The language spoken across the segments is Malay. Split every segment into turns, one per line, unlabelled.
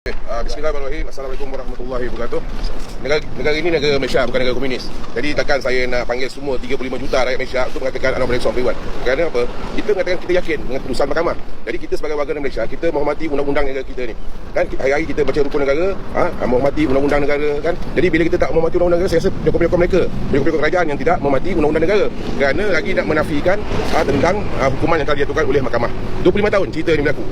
Bismillahirrahmanirrahim. Assalamualaikum warahmatullahi wabarakatuh. Negara ini negara Malaysia, bukan negara komunis. Jadi takkan saya nak panggil semua 35 juta rakyat Malaysia untuk mengatakan Anwar Ibrahim seorang periwan. Kerana apa? Kita mengatakan kita yakin dengan keputusan mahkamah. Jadi kita sebagai warga negara Malaysia, kita menghormati undang-undang negara kita ni. Kan hari-hari kita baca rukun negara, menghormati undang-undang negara kan. Jadi bila kita tak menghormati undang-undang negara, saya rasa penyokong-penyokong mereka, penyokong kerajaan yang tidak menghormati undang-undang negara. Kerana lagi nak menafikan tentang hukuman yang telah dijatuhkan oleh mahkamah. 25 tahun cerita ni berlaku.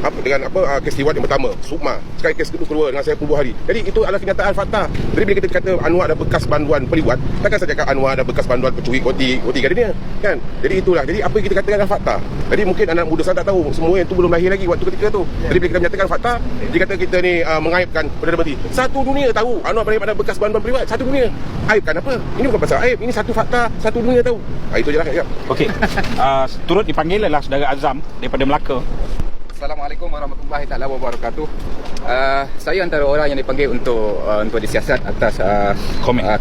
Dengan kes liwat yang pertama, Sukma, sekarang kes kedua dengan saya puluh hari. Jadi itu adalah kenyataan fakta. Jadi bila kita kata Anwar ada bekas banduan peliwat, takkan saya cakap Anwar ada bekas banduan pencuri roti gardenia kan. Jadi itulah. Jadi apa yang kita katakan adalah fakta. Jadi mungkin anak muda saya tak tahu, semua yang tu belum lahir lagi waktu ketika tu. Jadi bila kita menyatakan fakta, dia kata kita ni mengaibkan Perdana Menteri. Satu dunia tahu Anwar Ibrahim ada bekas banduan peliwat. Satu dunia. Aibkan apa? Ini bukan pasal aib, ini satu fakta, satu dunia tahu. Itu je lah. Ya.
Okey. Turut dipanggil adalah saudara Azam daripada Melaka.
Assalamualaikum warahmatullahi taala wabarakatuh. Saya antara orang yang dipanggil untuk disiasat atas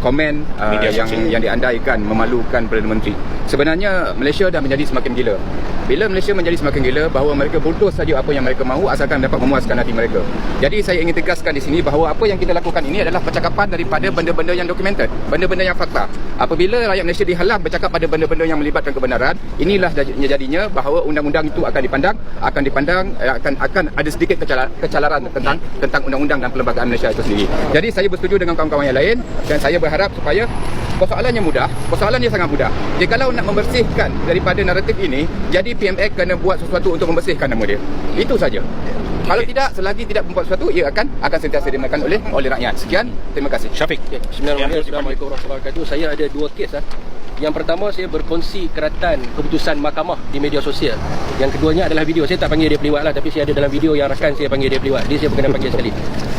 komen yang diandaikan memalukan Perdana Menteri. Sebenarnya Malaysia dah menjadi semakin gila. Bila Malaysia menjadi semakin gila, bahawa mereka bulldoze saja apa yang mereka mahu asalkan dapat memuaskan hati mereka. Jadi saya ingin tegaskan di sini bahawa apa yang kita lakukan ini adalah percakapan daripada benda-benda yang dokumented, benda-benda yang fakta. Apabila rakyat Malaysia dihalang bercakap pada benda-benda yang melibatkan kebenaran, inilah jadinya bahawa undang-undang itu akan ada sedikit kecalaran tentang undang-undang dan perlembagaan Malaysia itu sendiri. Jadi saya bersetuju dengan kawan-kawan yang lain dan saya berharap supaya persoalannya mudah, persoalannya sangat mudah. Jikalau nak membersihkan daripada naratif ini, jadi PMX kena buat sesuatu untuk membersihkan nama dia. Itu saja. Kalau tidak, selagi tidak membuat sesuatu, ia akan sentiasa dimakan oleh rakyat. Sekian, terima kasih.
Syafiq.
Bismillahirrahmanirrahim. Assalamualaikum warahmatullahi wabarakatuh. Saya ada dua kes. Yang pertama, saya berkongsi keratan keputusan mahkamah di media sosial. Yang keduanya adalah video. Saya tak panggil dia peliwat lah, tapi saya ada dalam video yang rakan saya panggil dia peliwat. Dia saya berkenan panggil sekali.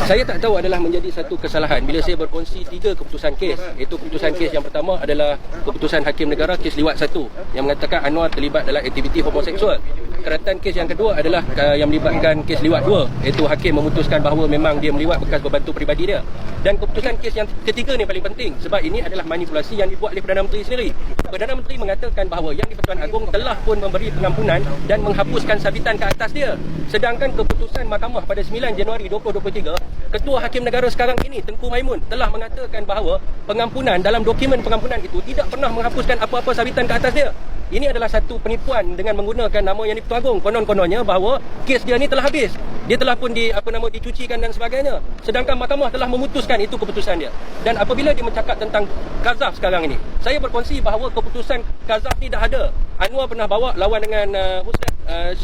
Saya tak tahu adalah menjadi satu kesalahan bila saya berkongsi 3 keputusan kes. Itu keputusan kes yang pertama adalah keputusan Hakim Negara kes liwat 1 yang mengatakan Anwar terlibat dalam aktiviti homoseksual. Keratan kes yang kedua adalah yang melibatkan kes liwat 2, iaitu Hakim memutuskan bahawa memang dia meliwat bekas berbantu peribadi dia. Dan keputusan kes yang ketiga ni paling penting sebab ini adalah manipulasi yang dibuat oleh Perdana Menteri sendiri. Perdana Menteri mengatakan bahawa Yang di-Pertuan Agong telah pun memberi pengampunan dan menghapuskan sabitan ke atas dia. Sedangkan keputusan mahkamah pada 9 Januari 2023, Ketua Hakim Negara sekarang ini, Tengku Maimun, telah mengatakan bahawa pengampunan dalam dokumen pengampunan itu tidak pernah menghapuskan apa-apa sabitan ke atas dia. Ini adalah satu penipuan dengan menggunakan nama Yang di-Pertuan Agong. Konon-kononnya bahawa kes dia ni telah habis. Dia telah pun dicucikan dan sebagainya. Sedangkan mahkamah telah memutuskan itu keputusan dia. Dan apabila dia mencakap tentang Kazaf sekarang ini, saya berkongsi bahawa keputusan Kazaf ni dah ada. Anwar pernah bawa lawan dengan Ustaz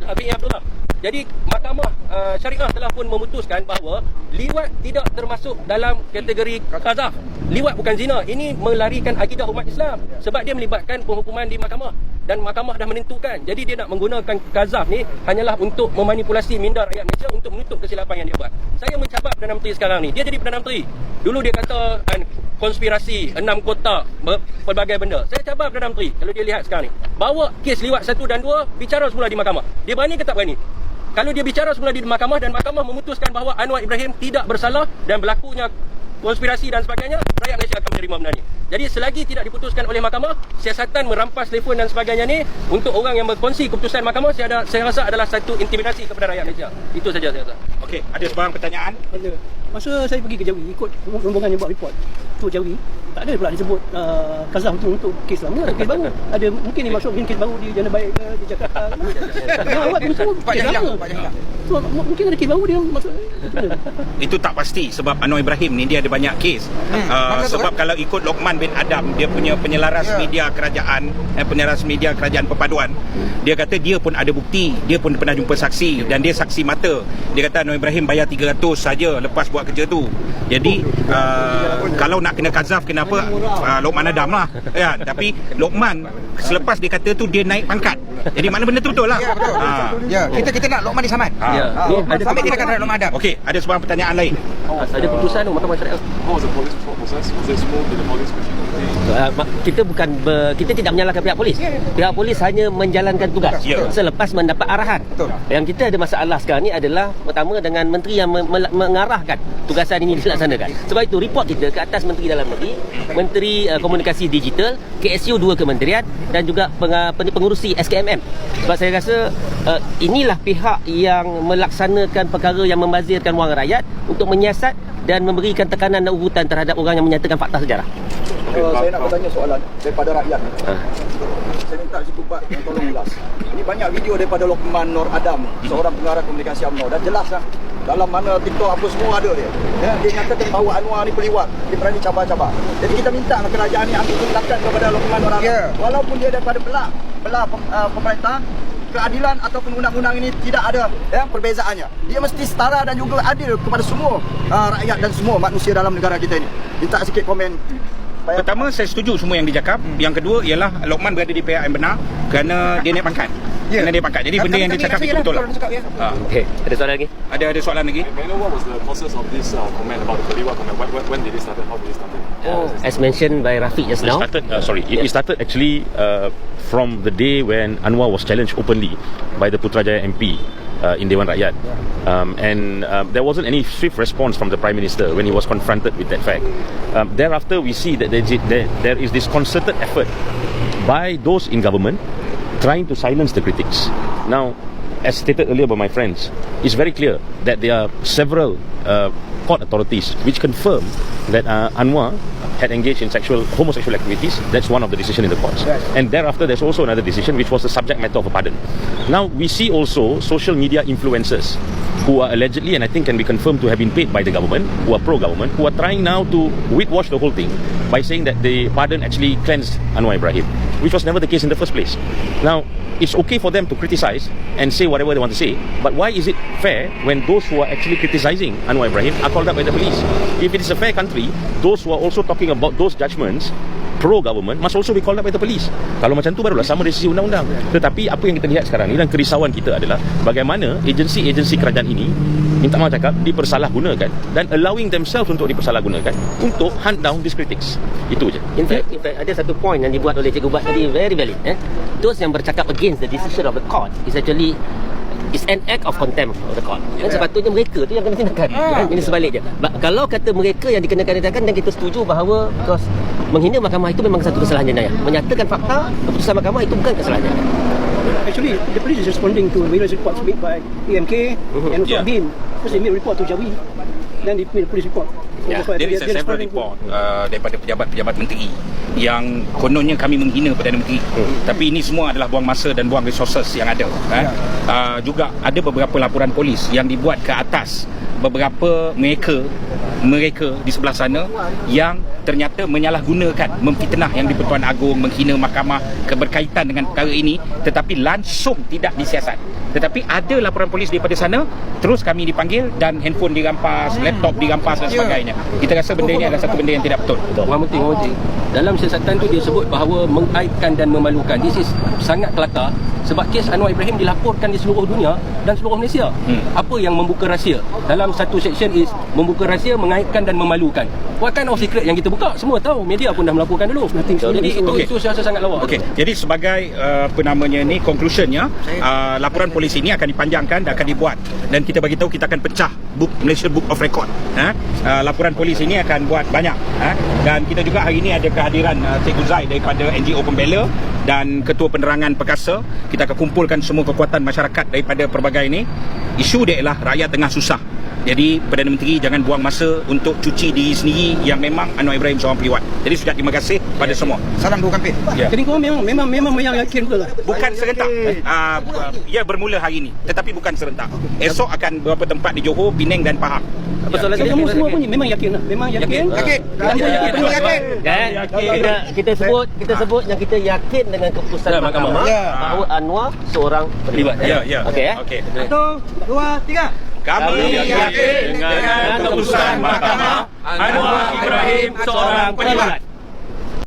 Abi Abdullah. Jadi mahkamah syariah telah pun memutuskan bahawa liwat tidak termasuk dalam kategori Kazaf. Liwat bukan zina. Ini melarikan akidah umat Islam sebab dia melibatkan penghukuman di mahkamah dan mahkamah dah menentukan. Jadi dia nak menggunakan Kazaf ni hanyalah untuk memanipulasi minda rakyat Malaysia untuk menutup kesilapan yang dia buat. Saya mencabar Perdana Menteri sekarang ni. Dia jadi Perdana Menteri. Dulu dia kata konspirasi 6 kotak pelbagai benda. Saya cabar Perdana Menteri kalau dia lihat sekarang ni. Bawa kes liwat 1 dan 2 bicara semula di mahkamah. Dia berani ke tak berani? Kalau dia bicara semula di mahkamah dan mahkamah memutuskan bahawa Anwar Ibrahim tidak bersalah dan berlakunya konspirasi dan sebagainya, rakyat Malaysia akan menerima benda ni. Jadi selagi tidak diputuskan oleh mahkamah, siasatan merampas telefon dan sebagainya ni untuk orang yang berkongsi keputusan mahkamah, saya rasa adalah satu intimidasi kepada rakyat Malaysia. Itu saja saya rasa.
Okey, ada sebarang pertanyaan?
Ada. Masa saya pergi ke Jawi ikut rombongan yang buat report tu Jawi, tak ada pula disebut Kazaf untuk kes lama, kes baru. Ada mungkin dia masuk kes baru di Jana Baik ke di Jakarta. Yang awak tu kes lama. So, mungkin ada kes baru dia masuk.
Itu tak pasti sebab Anwar Ibrahim ni dia ada banyak kes. Sebab kalau ikut Lokman bin Adam, dia punya penyelaras media kerajaan, penyelaras media kerajaan perpaduan, dia kata dia pun ada bukti, dia pun pernah jumpa saksi dan dia saksi mata. Dia kata Anwar Ibrahim bayar 300 saja lepas buat kerja tu. Jadi kalau nak kena Kazaf, kenapa Lokman Adam lah ya. Tapi Lokman selepas dia kata tu dia naik pangkat. Jadi mana benda tu betul lah.
Ya, kita nak Lokman disaman.
Ada
sampai kita kata Lokman Adam.
Okey, ada sebarang pertanyaan lain?
ada keputusan mahkamah syariah.
process? Was it smooth? Did the police
Kita kita tidak menyalahkan pihak polis. Pihak polis hanya menjalankan tugas selepas mendapat arahan. Yang kita ada masalah sekarang ni adalah pertama dengan menteri yang mengarahkan tugasan ini dilaksanakan. Sebab itu report kita ke atas Menteri Dalam Negeri, Menteri Komunikasi Digital, KSU 2 kementerian dan juga pengurusi SKMM. Sebab saya rasa inilah pihak yang melaksanakan perkara yang membazirkan wang rakyat untuk menyiasat dan memberikan tekanan dan urutan terhadap orang yang menyatakan fakta sejarah.
Saya nak bertanya soalan daripada rakyat. Saya minta si Kubat yang tolong ulas. Ini banyak video daripada Lokman Nur Adam, seorang pengarah komunikasi UMNO, dan jelas lah dalam mana TikTok apa semua ada dia. Ya, dia nyatakan bahawa Anwar ni peliwat, dia berani cabar-cabar. Jadi kita minta kerajaan ni ambil tindakan kepada Lokman Nur Adam. Walaupun dia daripada belah pemerintah, keadilan ataupun undang-undang ini tidak ada perbezaannya. Dia mesti setara dan juga adil kepada semua rakyat dan semua manusia dalam negara kita ini. Minta sikit komen.
Pertama, saya setuju semua yang dicakap. Yang kedua ialah Lokman berada di pihak yang benar kerana dia naik pangkat. Kerana dia pangkat. Jadi benda yang dia cakap itu betul lah.
Okey, ada soalan lagi?
Ada soalan lagi?
May I know what was the process of this comment about the Peliwat comment? When did it start? How did it start?
As mentioned by Rafiq just now.
It started actually from the day when Anwar was challenged openly by the Putrajaya MP in Dewan Rakyat. There wasn't any swift response from the Prime Minister when he was confronted with that fact. Thereafter, we see that there is this concerted effort by those in government trying to silence the critics. Now, as stated earlier by my friends, it's very clear that there are several court authorities which confirm that Anwar had engaged in homosexual activities. That's one of the decisions in the courts. And thereafter, there's also another decision which was the subject matter of a pardon. Now, we see also social media influencers who are allegedly, and I think can be confirmed to have been paid by the government, who are pro-government, who are trying now to whitewash the whole thing by saying that the pardon actually cleansed Anwar Ibrahim, which was never the case in the first place. Now, it's okay for them to criticize and say whatever they want to say, but why is it fair when those who are actually criticizing Anwar Ibrahim are called up by the police? If it is a fair country, those who are also talking about those judgments pro-government must also be called up by the police. Kalau macam tu barulah sama dari sisi undang-undang. Tetapi apa yang kita lihat sekarang ni dan kerisauan kita adalah bagaimana agensi-agensi kerajaan ini, minta maaf cakap, dipersalahgunakan dan allowing themselves untuk dipersalahgunakan untuk hunt down these critics. Itu je.
In fact, ada satu point yang dibuat oleh Cikgu Bat tadi very valid. Those yang bercakap against the decision of the court is actually an act of contempt of the court. Dan sepatutnya mereka tu yang kena tindakan. Ini sebaliknya. Kalau kata mereka yang dikenakan tindakan, dan kita setuju bahawa menghina mahkamah itu memang satu kesalahan jenayah. Menyatakan fakta keputusan mahkamah itu bukan kesalahan jenayah.
Actually, the police is responding to various reports made by PMK and also BIM. Because they made report to Jawi, then they made a police report.
There is a several report daripada pejabat-pejabat menteri yang kononnya kami menghina Perdana Menteri. Tapi ini semua adalah buang masa dan buang resources yang ada. Juga ada beberapa laporan polis yang dibuat ke atas beberapa mereka di sebelah sana yang ternyata menyalahgunakan, memfitnah Yang di-Pertuan Agong, menghina mahkamah berkaitan dengan perkara ini, tetapi langsung tidak disiasat. Tetapi ada laporan polis daripada sana, terus kami dipanggil dan handphone dirampas, laptop dirampas dan sebagainya. Kita rasa benda ini adalah satu benda yang tidak betul.
Orang penting.
Dalam siasatan tu dia sebut bahawa mengaibkan dan memalukan. This is sangat kelakar sebab kes Anwar Ibrahim dilaporkan di seluruh dunia dan seluruh Malaysia. Apa yang membuka rahsia? Dalam satu section is membuka rahsia, mengaibkan dan memalukan. What kind of secret yang kita buka? Semua tahu, media pun dah melaporkan dulu. Jadi itu saya rasa sangat lawa.
Okey, jadi sebagai conclusionnya, laporan polis ini akan dipanjangkan dan akan dibuat, dan kita bagi tahu kita akan pecah Malaysia Book of Record. Laporan polis ini akan buat banyak, dan kita juga hari ini ada kehadiran Cikgu Zai daripada NGO Pembela dan Ketua Penerangan Perkasa. Kita akan kumpulkan semua kekuatan masyarakat daripada pelbagai ini. Isu dia ialah rakyat tengah susah. Jadi Perdana Menteri jangan buang masa untuk cuci diri sendiri yang memang Anwar Ibrahim seorang peliwat. Jadi sudah terima kasih pada semua.
Salam dua kampit.
Jadi kau memang yakin betul lah.
Bukan serentak. Ia bermula hari ini, tetapi bukan serentak. Esok akan beberapa tempat di Johor, Penang dan Pahang.
Jadi kamu semua pun memang yakin lah. Memang yakin.
Kita sebut yang kita yakin dengan keputusan mahkamah bahawa Anwar seorang peliwat. Okey. 1, 2, 3.
Kami yakin dengan keputusan mahkamah Anwar Ibrahim seorang peliwat.